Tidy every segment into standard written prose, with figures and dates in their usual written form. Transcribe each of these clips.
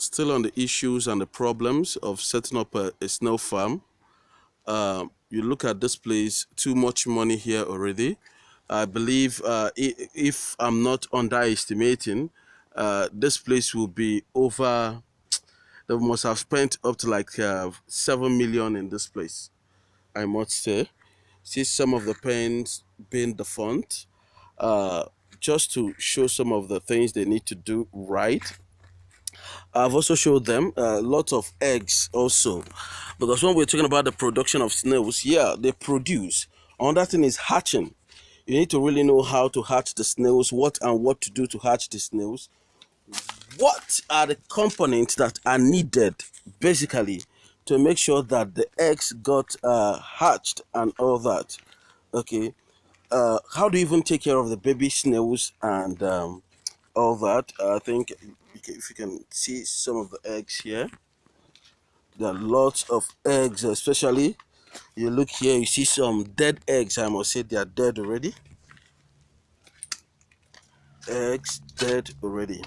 still on the issues and the problems of setting up a snail farm. You look at this place, too much money here already. I believe if I'm not underestimating, this place will be over. They must have spent up to like 7 million in this place, I must say. See some of the pens being the font, uh, just to show some of the things they need to do right. I've also showed them a lot of eggs also, because when we're talking about the production of snails, yeah, they produce. Another thing is hatching. You need to really know how to hatch the snails, what to do to hatch the snails. What are the components that are needed basically to make sure that the eggs got hatched and all that? Okay, how do you even take care of the baby snails and all that? I think if you can see some of the eggs here, there are lots of eggs, especially you look here, you see some dead eggs. I must say they are dead already. Eggs dead already.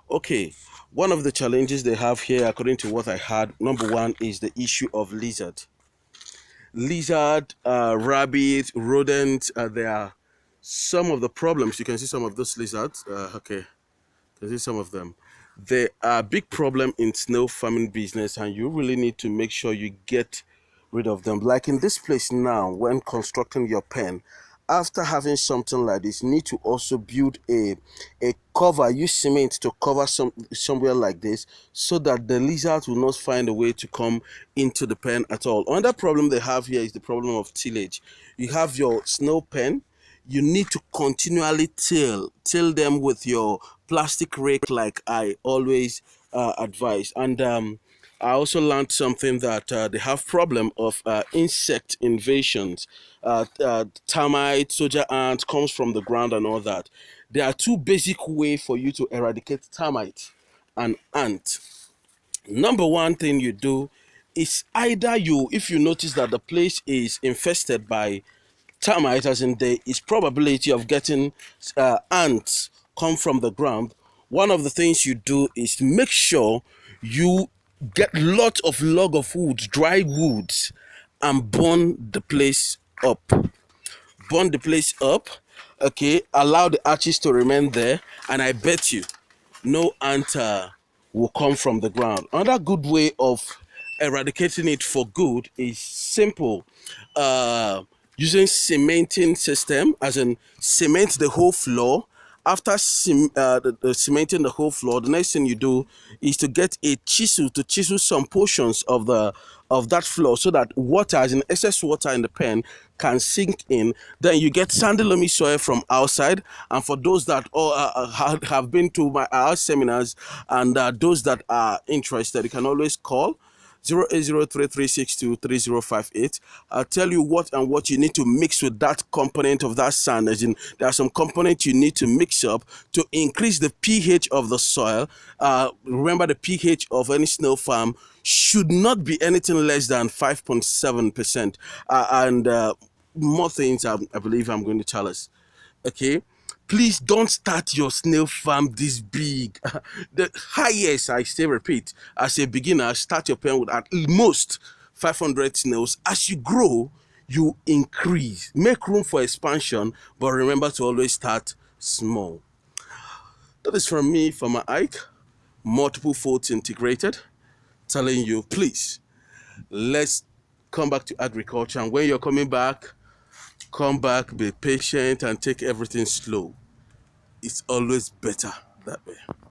Okay, one of the challenges they have here, according to what I heard, number one is the issue of rabbit, rodent. There are some of the problems. You can see some of those lizards. Okay, you can see some of them. They are a big problem in snail farming business, and you really need to make sure you get rid of them. Like in this place now, when constructing your pen, after having something like this, you need to also build a cover, use cement to cover somewhere like this, so that the lizards will not find a way to come into the pen at all. Another problem they have here is the problem of tillage. You have your snail pen, you need to continually till them with your plastic rake, like I always advise. And I also learned something that they have problem of insect invasions. Termite, soldier ant comes from the ground and all that. There are two basic ways for you to eradicate termite and ant. Number one thing you do is either if you notice that the place is infested by termite, as in there is probability of getting ants come from the ground, one of the things you do is make sure you get lots of log of wood, dry woods, and burn the place up. Okay, allow the arches to remain there, and I bet you no ant will come from the ground. Another good way of eradicating it for good is simple. Uh, Using cementing system, as in cement the whole floor. After cementing the whole floor, the next thing you do is to get a chisel to chisel some portions of that floor, so that water, as in excess water in the pen, can sink in. Then you get sandy loamy soil from outside. And for those that have been to our seminars, and those that are interested, you can always call 08033623058. I'll tell you what you need to mix with that component of that sand. As in, there are some components you need to mix up to increase the pH of the soil. Remember, the pH of any snail farm should not be anything less than 5.7%. And more things I believe I'm going to tell us. Okay, please don't start your snail farm this big. The highest, I still repeat, as a beginner, start your pen with at most 500 snails. As you grow, you increase, make room for expansion, but remember to always start small. That is from me, from my Ike, multiple folds integrated, telling you, please, let's come back to agriculture. And when you're coming back, come back, be patient, and take everything slow. It's always better that way.